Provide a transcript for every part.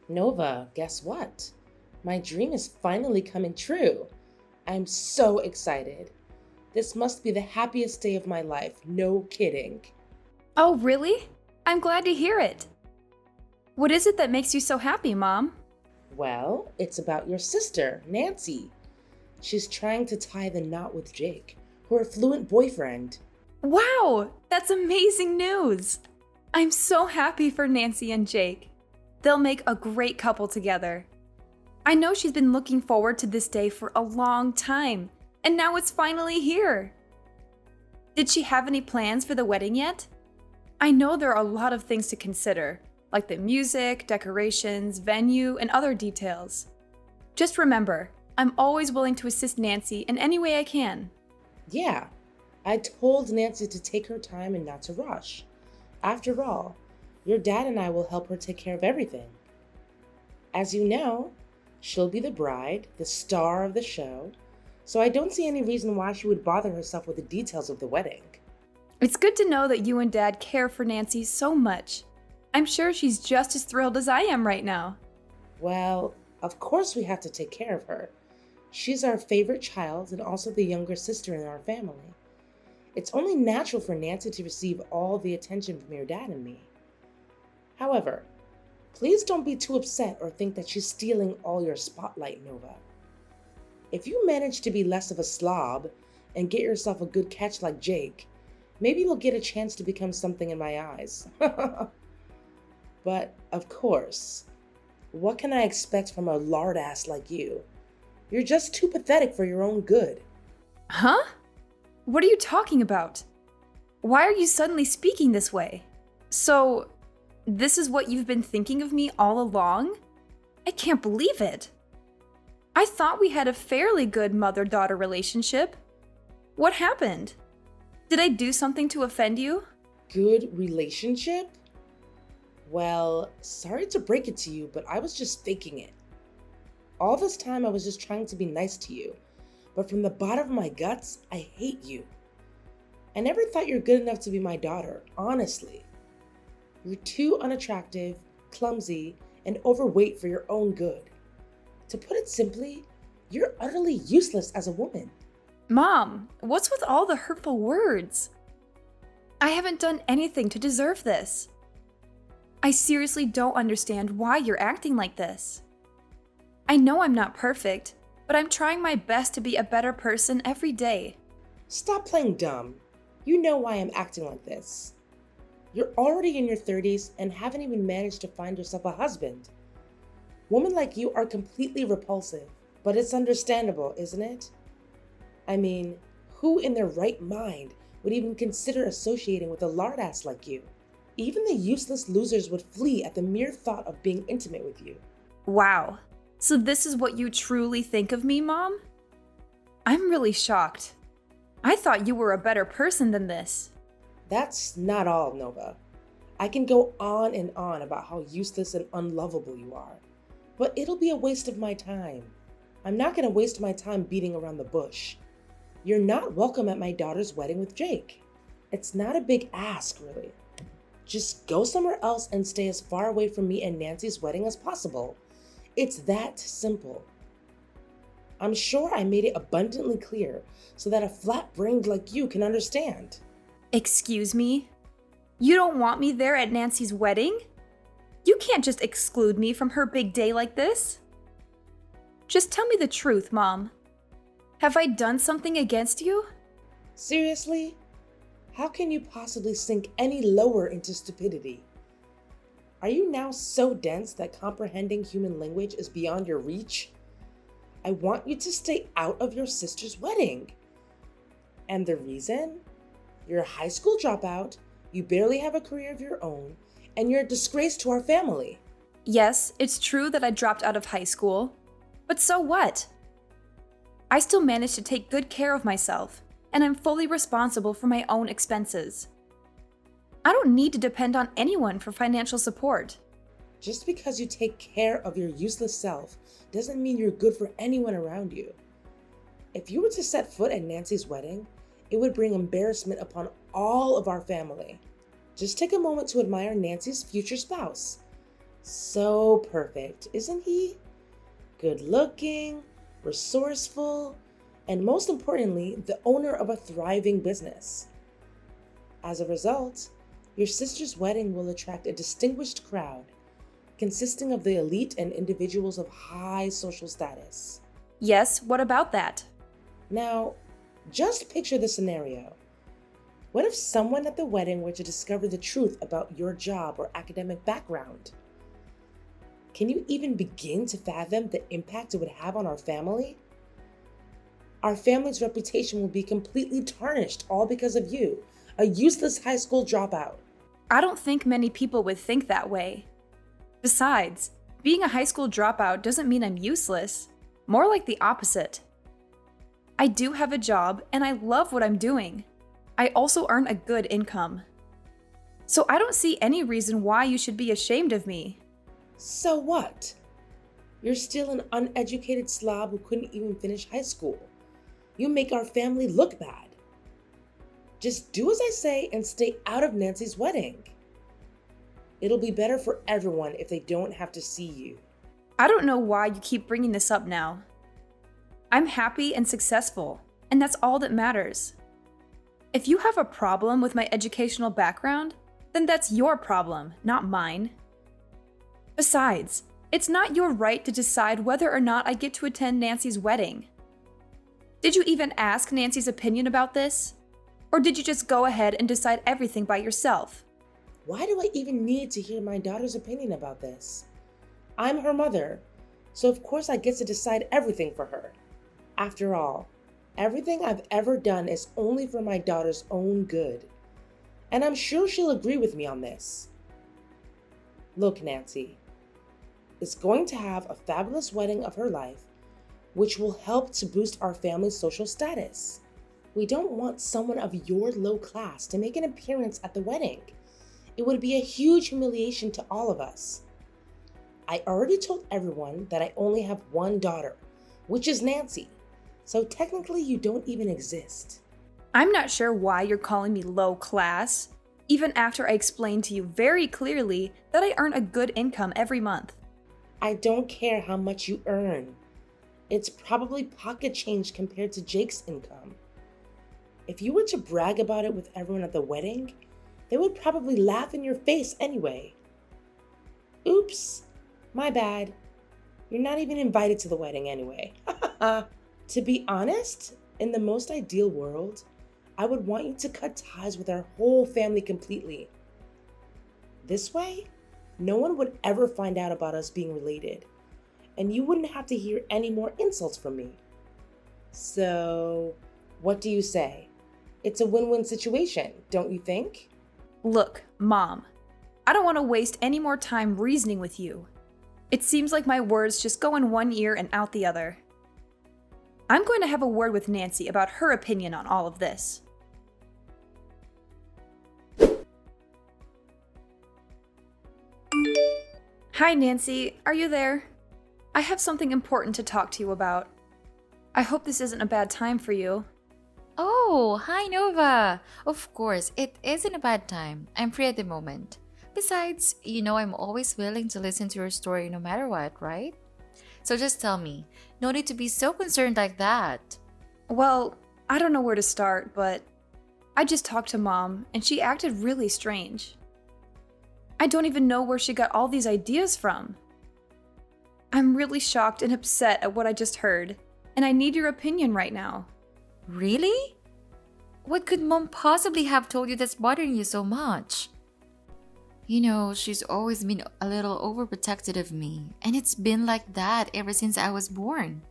Nova, guess what? My dream is finally coming true. I'm so excited. This must be the happiest day of my life, no kidding. Oh, really? I'm glad to hear it. What is it that makes you so happy, Mom? Well, it's about your sister, Nancy. She's trying to tie the knot with Jake, her affluent boyfriend. Wow, that's amazing news! I'm so happy for Nancy and Jake. They'll make a great couple together. I know she's been looking forward to this day for a long time, and now it's finally here. Did she have any plans for the wedding yet? I know there are a lot of things to consider, like the music, decorations, venue, and other details. Just remember, I'm always willing to assist Nancy in any way I can. Yeah, I told Nancy to take her time and not to rush. After all, your dad and I will help her take care of everything. As you know, she'll be the bride, the star of the show, so I don't see any reason why she would bother herself with the details of the wedding. It's good to know that you and Dad care for Nancy so much. I'm sure she's just as thrilled as I am right now. Well, of course we have to take care of her. She's our favorite child and also the younger sister in our family. It's only natural for Nancy to receive all the attention from your dad and me. However, please don't be too upset or think that she's stealing all your spotlight, Nova. If you manage to be less of a slob and get yourself a good catch like Jake, maybe you'll get a chance to become something in my eyes. But, of course, what can I expect from a lard ass like you? You're just too pathetic for your own good. Huh? What are you talking about? Why are you suddenly speaking this way? So, this is what you've been thinking of me all along? I can't believe it. I thought we had a fairly good mother-daughter relationship. What happened? Did I do something to offend you? Good relationship? Well, sorry to break it to you, but I was just faking it. All this time I was just trying to be nice to you, but from the bottom of my guts, I hate you. I never thought you're good enough to be my daughter, honestly. You're too unattractive, clumsy, and overweight for your own good. To put it simply, you're utterly useless as a woman. Mom, what's with all the hurtful words? I haven't done anything to deserve this. I seriously don't understand why you're acting like this. I know I'm not perfect, but I'm trying my best to be a better person every day. Stop playing dumb. You know why I'm acting like this. You're already in your 30s and haven't even managed to find yourself a husband. Women like you are completely repulsive, but it's understandable, isn't it? I mean, who in their right mind would even consider associating with a lard ass like you? Even the useless losers would flee at the mere thought of being intimate with you. Wow. So this is what you truly think of me, Mom? I'm really shocked. I thought you were a better person than this. That's not all, Nova. I can go on and on about how useless and unlovable you are, but it'll be a waste of my time. I'm not going to waste my time beating around the bush. You're not welcome at my daughter's wedding with Jake. It's not a big ask, really. Just go somewhere else and stay as far away from me and Nancy's wedding as possible. It's that simple. I'm sure I made it abundantly clear so that a flat-brained like you can understand. Excuse me? You don't want me there at Nancy's wedding? You can't just exclude me from her big day like this. Just tell me the truth, Mom. Have I done something against you? Seriously? How can you possibly sink any lower into stupidity? Are you now so dense that comprehending human language is beyond your reach? I want you to stay out of your sister's wedding. And the reason? You're a high school dropout, you barely have a career of your own, and you're a disgrace to our family. Yes, it's true that I dropped out of high school. But so what? I still managed to take good care of myself, and I'm fully responsible for my own expenses. I don't need to depend on anyone for financial support. Just because you take care of your useless self doesn't mean you're good for anyone around you. If you were to set foot at Nancy's wedding, it would bring embarrassment upon all of our family. Just take a moment to admire Nancy's future spouse. So perfect, isn't he? Good looking, resourceful, and most importantly, the owner of a thriving business. As a result, your sister's wedding will attract a distinguished crowd consisting of the elite and individuals of high social status. Yes, what about that? Now, just picture the scenario. What if someone at the wedding were to discover the truth about your job or academic background? Can you even begin to fathom the impact it would have on our family? Our family's reputation will be completely tarnished, all because of you, a useless high school dropout. I don't think many people would think that way. Besides, being a high school dropout doesn't mean I'm useless. More like the opposite. I do have a job and I love what I'm doing. I also earn a good income. So I don't see any reason why you should be ashamed of me. So what? You're still an uneducated slob who couldn't even finish high school. You make our family look bad. Just do as I say and stay out of Nancy's wedding. It'll be better for everyone if they don't have to see you. I don't know why you keep bringing this up now. I'm happy and successful, and that's all that matters. If you have a problem with my educational background, then that's your problem, not mine. Besides, it's not your right to decide whether or not I get to attend Nancy's wedding. Did you even ask Nancy's opinion about this? Or did you just go ahead and decide everything by yourself? Why do I even need to hear my daughter's opinion about this? I'm her mother, so of course I get to decide everything for her. After all, everything I've ever done is only for my daughter's own good. And I'm sure she'll agree with me on this. Look, Nancy is going to have a fabulous wedding of her life, which will help to boost our family's social status. We don't want someone of your low class to make an appearance at the wedding. It would be a huge humiliation to all of us. I already told everyone that I only have one daughter, which is Nancy. So technically you don't even exist. I'm not sure why you're calling me low class, even after I explained to you very clearly that I earn a good income every month. I don't care how much you earn. It's probably pocket change compared to Jake's income. If you were to brag about it with everyone at the wedding, they would probably laugh in your face anyway. Oops, my bad. You're not even invited to the wedding anyway. To be honest, in the most ideal world, I would want you to cut ties with our whole family completely. This way, no one would ever find out about us being related, and you wouldn't have to hear any more insults from me. So, what do you say? It's a win-win situation, don't you think? Look, Mom, I don't want to waste any more time reasoning with you. It seems like my words just go in one ear and out the other. I'm going to have a word with Nancy about her opinion on all of this. Hi, Nancy. Are you there? I have something important to talk to you about. I hope this isn't a bad time for you. Oh, hi Nova! Of course, it isn't a bad time. I'm free at the moment. Besides, you know I'm always willing to listen to your story no matter what, right? So just tell me, no need to be so concerned like that. Well, I don't know where to start, but I just talked to Mom, and she acted really strange. I don't even know where she got all these ideas from. I'm really shocked and upset at what I just heard, and I need your opinion right now. Really? What could Mom possibly have told you that's bothering you so much? You know, she's always been a little overprotective of me, and it's been like that ever since I was born.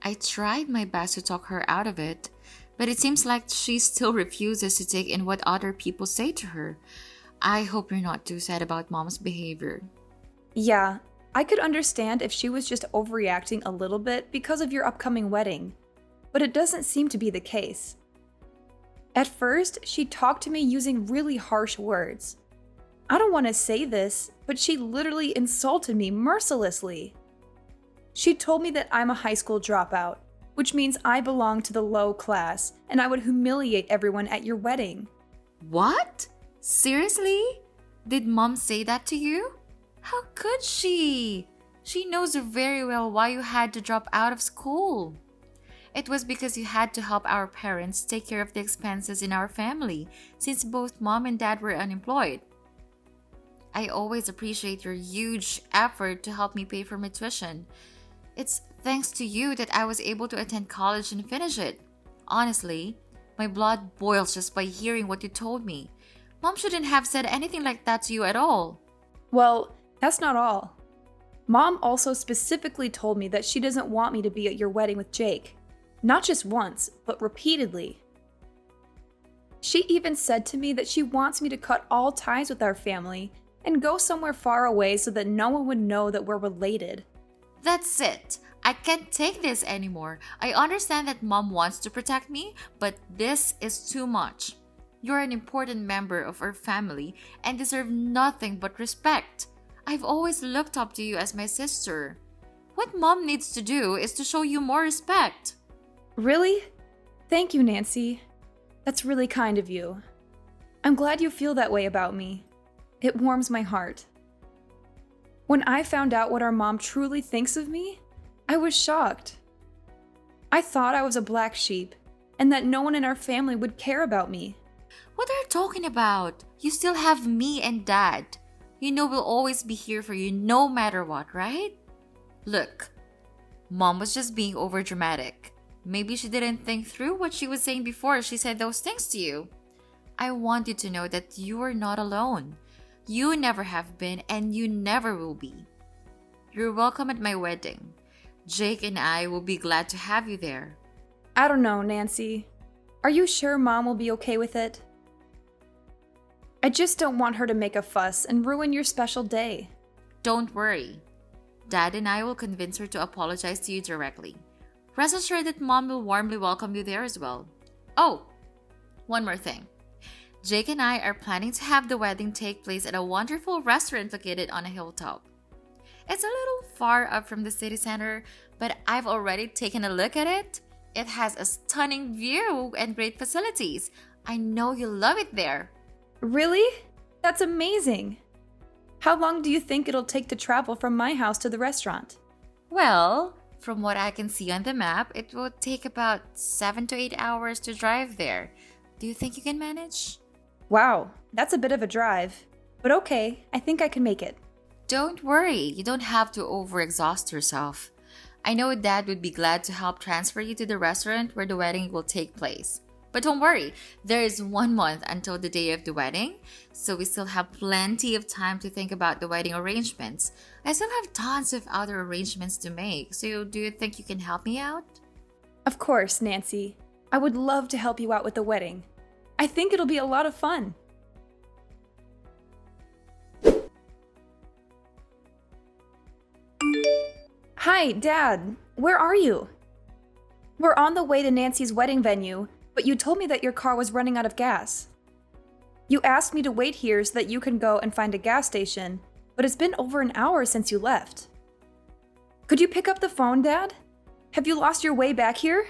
I tried my best to talk her out of it, but it seems like she still refuses to take in what other people say to her. I hope you're not too sad about Mom's behavior. Yeah, I could understand if she was just overreacting a little bit because of your upcoming wedding, but it doesn't seem to be the case. At first, she talked to me using really harsh words. I don't want to say this, but she literally insulted me mercilessly. She told me that I'm a high school dropout, which means I belong to the low class and I would humiliate everyone at your wedding. What? Seriously? Did Mom say that to you? How could she? She knows very well why you had to drop out of school. It was because you had to help our parents take care of the expenses in our family since both mom and dad were unemployed. I always appreciate your huge effort to help me pay for my tuition. It's thanks to you that I was able to attend college and finish it. Honestly, my blood boils just by hearing what you told me. Mom shouldn't have said anything like that to you at all. Well, that's not all. Mom also specifically told me that she doesn't want me to be at your wedding with Jake. Not just once, but repeatedly. She even said to me that she wants me to cut all ties with our family and go somewhere far away so that no one would know that we're related. That's it. I can't take this anymore. I understand that mom wants to protect me, but this is too much. You're an important member of our family and deserve nothing but respect. I've always looked up to you as my sister. What mom needs to do is to show you more respect. Really? Thank you, Nancy. That's really kind of you. I'm glad you feel that way about me. It warms my heart. When I found out what our mom truly thinks of me, I was shocked. I thought I was a black sheep and that no one in our family would care about me. What are you talking about? You still have me and dad. You know we'll always be here for you no matter what, right? Look, mom was just being overdramatic. Maybe she didn't think through what she was saying before she said those things to you. I want you to know that you are not alone. You never have been and you never will be. You're welcome at my wedding. Jake and I will be glad to have you there. I don't know, Nancy. Are you sure Mom will be okay with it? I just don't want her to make a fuss and ruin your special day. Don't worry. Dad and I will convince her to apologize to you directly. Rest assured that Mom will warmly welcome you there as well. Oh, one more thing. Jake and I are planning to have the wedding take place at a wonderful restaurant located on a hilltop. It's a little far up from the city center, but I've already taken a look at it. It has a stunning view and great facilities. I know you'll love it there. Really? That's amazing. How long do you think it'll take to travel from my house to the restaurant? Well, from what I can see on the map, it will take about 7 to 8 hours to drive there. Do you think you can manage? Wow, that's a bit of a drive. But okay, I think I can make it. Don't worry, you don't have to overexhaust yourself. I know Dad would be glad to help transfer you to the restaurant where the wedding will take place. But don't worry, there is 1 month until the day of the wedding, so we still have plenty of time to think about the wedding arrangements. I still have tons of other arrangements to make, so do you think you can help me out? Of course, Nancy. I would love to help you out with the wedding. I think it'll be a lot of fun. Hi, Dad. Where are you? We're on the way to Nancy's wedding venue, but you told me that your car was running out of gas. You asked me to wait here so that you can go and find a gas station, but it's been over an hour since you left. Could you pick up the phone, Dad? Have you lost your way back here?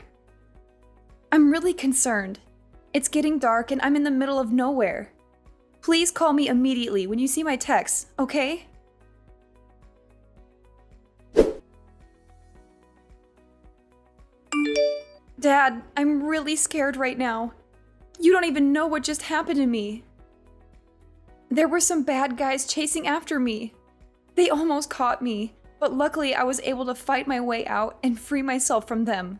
I'm really concerned. It's getting dark and I'm in the middle of nowhere. Please call me immediately when you see my texts, okay? Dad, I'm really scared right now. You don't even know what just happened to me. There were some bad guys chasing after me. They almost caught me, but luckily I was able to fight my way out and free myself from them.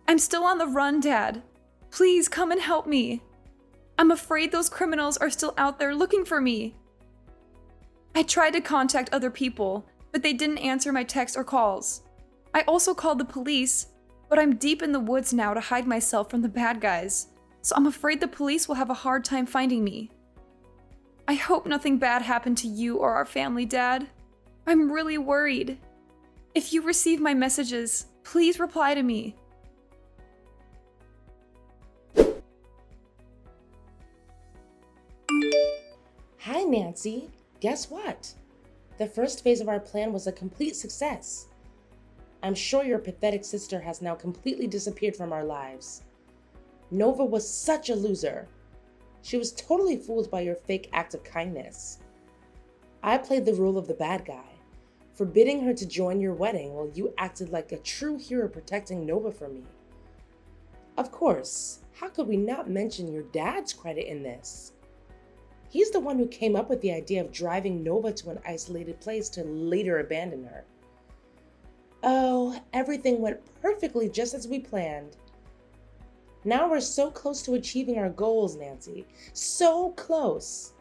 I'm still on the run, Dad. Please come and help me. I'm afraid those criminals are still out there looking for me. I tried to contact other people, but they didn't answer my texts or calls. I also called the police, but I'm deep in the woods now to hide myself from the bad guys, so I'm afraid the police will have a hard time finding me. I hope nothing bad happened to you or our family, Dad. I'm really worried. If you receive my messages, please reply to me. Hi, Nancy. Guess what? The first phase of our plan was a complete success. I'm sure your pathetic sister has now completely disappeared from our lives. Nova was such a loser. She was totally fooled by your fake act of kindness. I played the role of the bad guy, forbidding her to join your wedding while you acted like a true hero protecting Nova from me. Of course, how could we not mention your dad's credit in this? He's the one who came up with the idea of driving Nova to an isolated place to later abandon her. Oh, everything went perfectly just as we planned. Now we're so close to achieving our goals, Nancy. So close.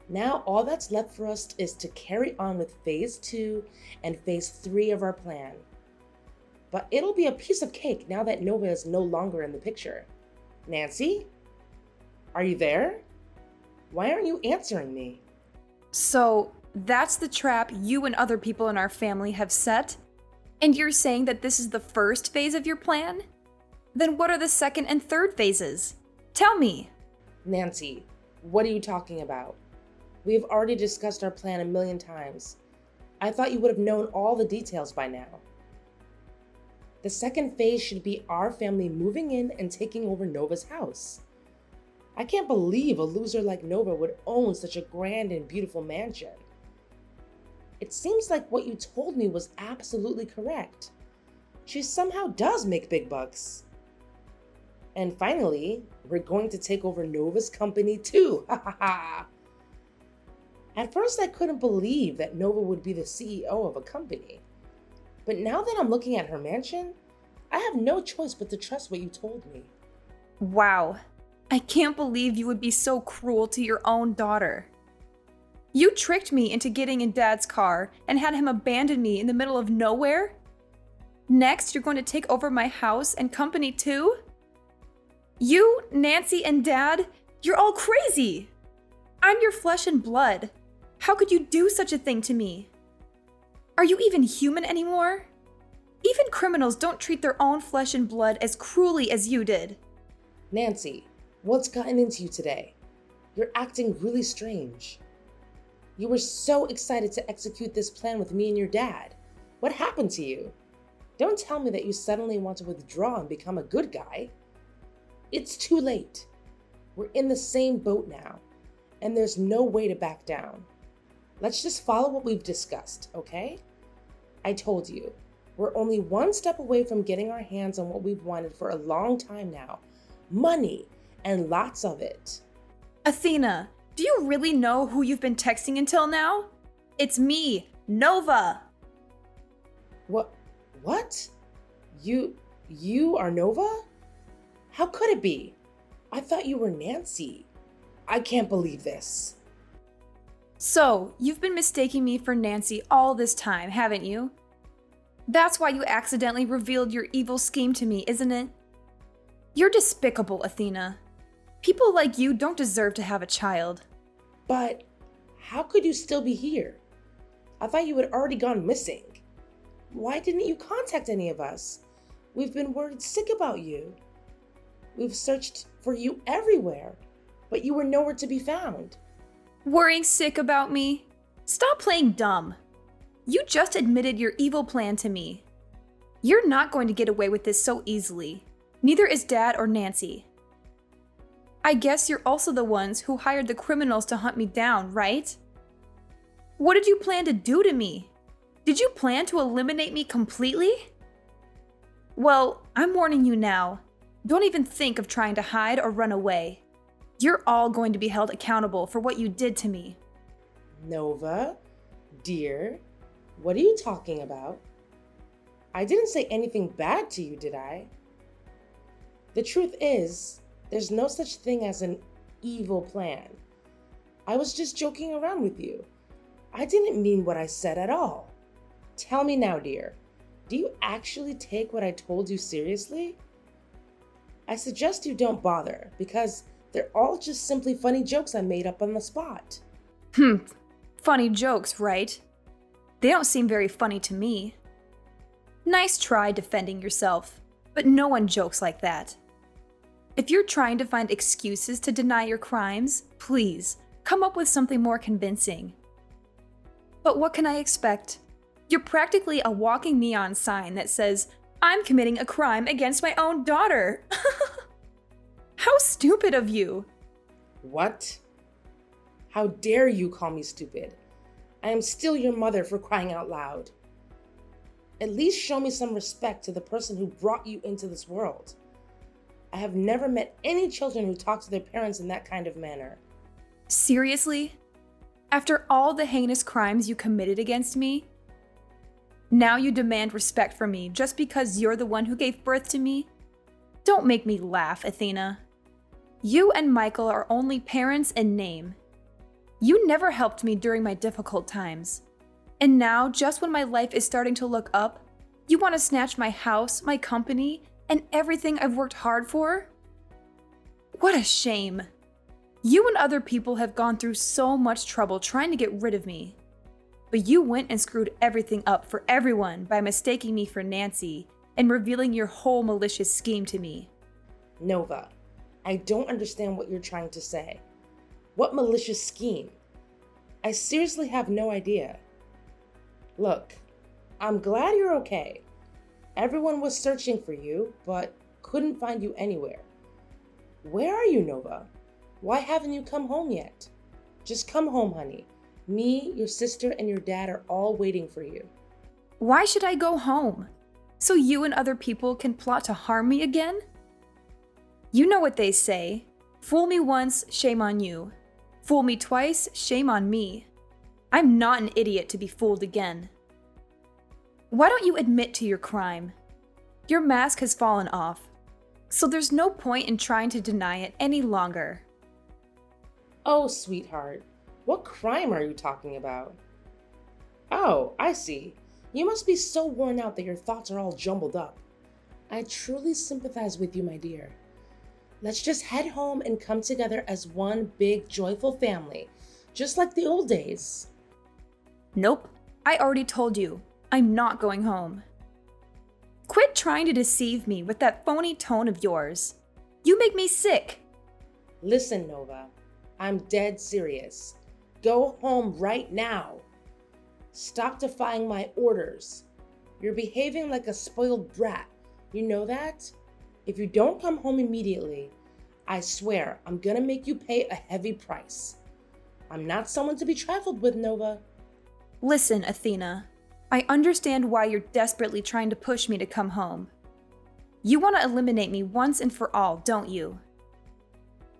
Now all that's left for us is to carry on with phase 2 and phase 3 of our plan. But it'll be a piece of cake now that Nova is no longer in the picture. Nancy? Are you there? Why aren't you answering me? So, that's the trap you and other people in our family have set? And you're saying that this is the first phase of your plan? Then what are the second and third phases? Tell me. Nancy, what are you talking about? We have already discussed our plan a million times. I thought you would have known all the details by now. The second phase should be our family moving in and taking over Nova's house. I can't believe a loser like Nova would own such a grand and beautiful mansion. It seems like what you told me was absolutely correct. She somehow does make big bucks. And finally, we're going to take over Nova's company too. Ha ha ha. At first, I couldn't believe that Nova would be the CEO of a company. But now that I'm looking at her mansion, I have no choice but to trust what you told me. Wow. I can't believe you would be so cruel to your own daughter. You tricked me into getting in Dad's car and had him abandon me in the middle of nowhere? Next, you're going to take over my house and company too? You, Nancy, and Dad, you're all crazy! I'm your flesh and blood. How could you do such a thing to me? Are you even human anymore? Even criminals don't treat their own flesh and blood as cruelly as you did. Nancy, what's gotten into you today? You're acting really strange. You were so excited to execute this plan with me and your dad. What happened to you? Don't tell me that you suddenly want to withdraw and become a good guy. It's too late. We're in the same boat now, and there's no way to back down. Let's just follow what we've discussed, okay? I told you, we're only one step away from getting our hands on what we've wanted for a long time now. Money, and lots of it. Athena, do you really know who you've been texting until now? It's me, Nova. What? You are Nova? How could it be? I thought you were Nancy. I can't believe this. So, you've been mistaking me for Nancy all this time, haven't you? That's why you accidentally revealed your evil scheme to me, isn't it? You're despicable, Athena. People like you don't deserve to have a child. But how could you still be here? I thought you had already gone missing. Why didn't you contact any of us? We've been worried sick about you. We've searched for you everywhere, but you were nowhere to be found. Worrying sick about me? Stop playing dumb. You just admitted your evil plan to me. You're not going to get away with this so easily. Neither is Dad or Nancy. I guess you're also the ones who hired the criminals to hunt me down, right? What did you plan to do to me? Did you plan to eliminate me completely? Well, I'm warning you now. Don't even think of trying to hide or run away. You're all going to be held accountable for what you did to me. Nova, dear, what are you talking about? I didn't say anything bad to you, did I? The truth is, there's no such thing as an evil plan. I was just joking around with you. I didn't mean what I said at all. Tell me now, dear, do you actually take what I told you seriously? I suggest you don't bother, because they're all just simply funny jokes I made up on the spot. Funny jokes, right? They don't seem very funny to me. Nice try defending yourself, but no one jokes like that. If you're trying to find excuses to deny your crimes, please, come up with something more convincing. But what can I expect? You're practically a walking neon sign that says, I'm committing a crime against my own daughter. How stupid of you. What? How dare you call me stupid? I am still your mother, for crying out loud. At least show me some respect to the person who brought you into this world. I have never met any children who talk to their parents in that kind of manner. Seriously? After all the heinous crimes you committed against me? Now you demand respect from me just because you're the one who gave birth to me? Don't make me laugh, Athena. You and Michael are only parents in name. You never helped me during my difficult times. And now, just when my life is starting to look up, you want to snatch my house, my company, and everything I've worked hard for? What a shame. You and other people have gone through so much trouble trying to get rid of me. But you went and screwed everything up for everyone by mistaking me for Nancy and revealing your whole malicious scheme to me. Nova, I don't understand what you're trying to say. What malicious scheme? I seriously have no idea. Look, I'm glad you're okay. Everyone was searching for you, but couldn't find you anywhere. Where are you, Nova? Why haven't you come home yet? Just come home, honey. Me, your sister, and your dad are all waiting for you. Why should I go home? So you and other people can plot to harm me again? You know what they say. Fool me once, shame on you. Fool me twice, shame on me. I'm not an idiot to be fooled again. Why don't you admit to your crime? Your mask has fallen off, so there's no point in trying to deny it any longer. Oh, sweetheart, what crime are you talking about? Oh, I see. You must be so worn out that your thoughts are all jumbled up. I truly sympathize with you, my dear. Let's just head home and come together as one big, joyful family, just like the old days. Nope, I already told you. I'm not going home. Quit trying to deceive me with that phony tone of yours. You make me sick. Listen, Nova, I'm dead serious. Go home right now. Stop defying my orders. You're behaving like a spoiled brat. You know that? If you don't come home immediately, I swear I'm gonna make you pay a heavy price. I'm not someone to be trifled with, Nova. Listen, Athena. I understand why you're desperately trying to push me to come home. You want to eliminate me once and for all, don't you?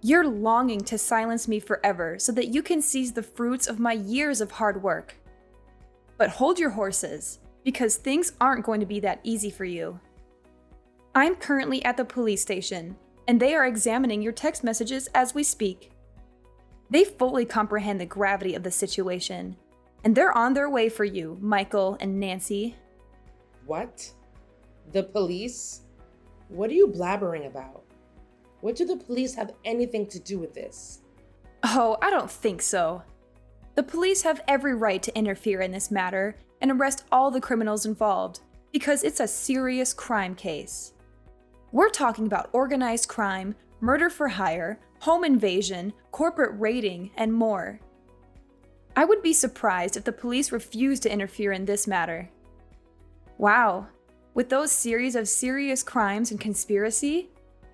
You're longing to silence me forever so that you can seize the fruits of my years of hard work. But hold your horses, because things aren't going to be that easy for you. I'm currently at the police station, and they are examining your text messages as we speak. They fully comprehend the gravity of the situation, and they're on their way for you, Michael and Nancy. What? The police? What are you blabbering about? What do the police have anything to do with this? Oh, I don't think so. The police have every right to interfere in this matter and arrest all the criminals involved, because it's a serious crime case. We're talking about organized crime, murder for hire, home invasion, corporate raiding, and more. I would be surprised if the police refused to interfere in this matter. Wow, with those series of serious crimes and conspiracy,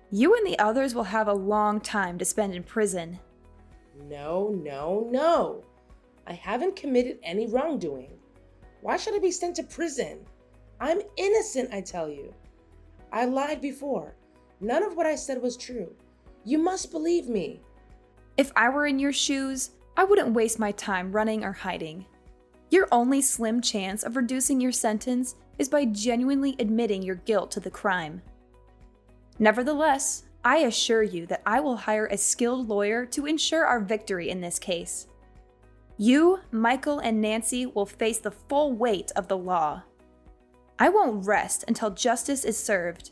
you and the others will have a long time to spend in prison. No. I haven't committed any wrongdoing. Why should I be sent to prison? I'm innocent, I tell you. I lied before. None of what I said was true. You must believe me. If I were in your shoes, I wouldn't waste my time running or hiding. Your only slim chance of reducing your sentence is by genuinely admitting your guilt to the crime. Nevertheless, I assure you that I will hire a skilled lawyer to ensure our victory in this case. You, Michael, and Nancy will face the full weight of the law. I won't rest until justice is served.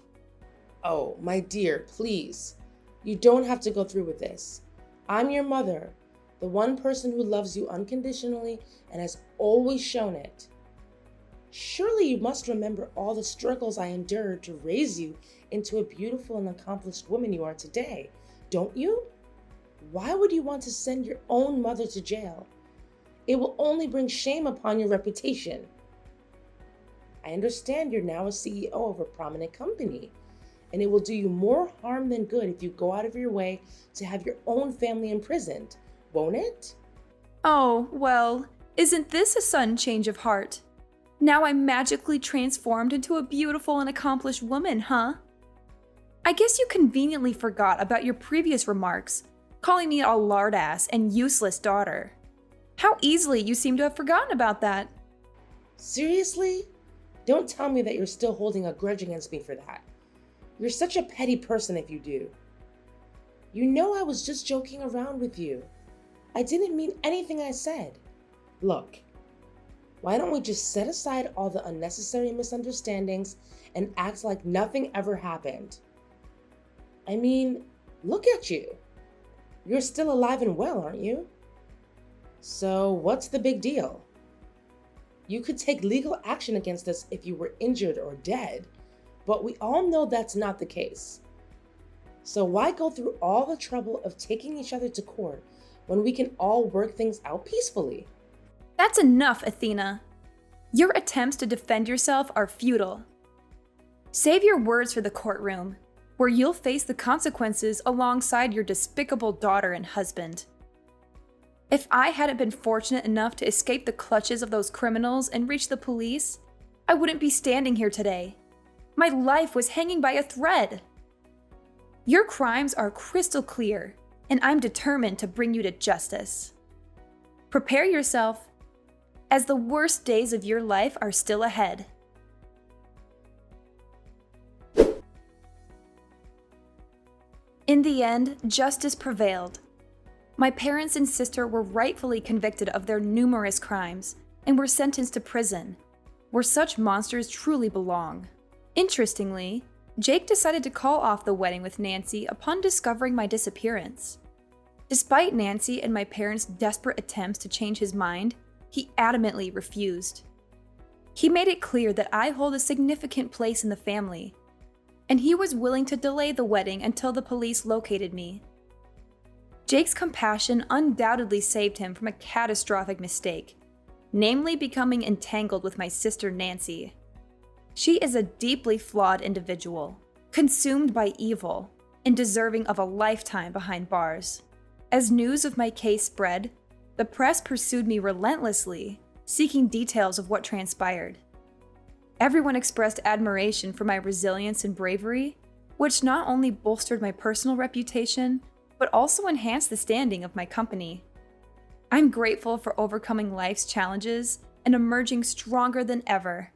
Oh, my dear, please. You don't have to go through with this. I'm your mother, the one person who loves you unconditionally and has always shown it. Surely you must remember all the struggles I endured to raise you into a beautiful and accomplished woman you are today, don't you? Why would you want to send your own mother to jail? It will only bring shame upon your reputation. I understand you're now a CEO of a prominent company, and it will do you more harm than good if you go out of your way to have your own family imprisoned, won't it? Oh, well, isn't this a sudden change of heart? Now I'm magically transformed into a beautiful and accomplished woman, huh? I guess you conveniently forgot about your previous remarks, calling me a lardass and useless daughter. How easily you seem to have forgotten about that. Seriously? Don't tell me that you're still holding a grudge against me for that. You're such a petty person if you do. You know I was just joking around with you. I didn't mean anything I said. Look, why don't we just set aside all the unnecessary misunderstandings and act like nothing ever happened? I mean, look at you. You're still alive and well, aren't you? So what's the big deal? You could take legal action against us if you were injured or dead, but we all know that's not the case. So why go through all the trouble of taking each other to court when we can all work things out peacefully? That's enough, Athena. Your attempts to defend yourself are futile. Save your words for the courtroom, where you'll face the consequences alongside your despicable daughter and husband. If I hadn't been fortunate enough to escape the clutches of those criminals and reach the police, I wouldn't be standing here today. My life was hanging by a thread. Your crimes are crystal clear, and I'm determined to bring you to justice. Prepare yourself, as the worst days of your life are still ahead. In the end, justice prevailed. My parents and sister were rightfully convicted of their numerous crimes and were sentenced to prison, where such monsters truly belong. Interestingly, Jake decided to call off the wedding with Nancy upon discovering my disappearance. Despite Nancy and my parents' desperate attempts to change his mind, he adamantly refused. He made it clear that I hold a significant place in the family, and he was willing to delay the wedding until the police located me. Jake's compassion undoubtedly saved him from a catastrophic mistake, namely becoming entangled with my sister Nancy. She is a deeply flawed individual, consumed by evil, and deserving of a lifetime behind bars. As news of my case spread, the press pursued me relentlessly, seeking details of what transpired. Everyone expressed admiration for my resilience and bravery, which not only bolstered my personal reputation, but also enhanced the standing of my company. I'm grateful for overcoming life's challenges and emerging stronger than ever.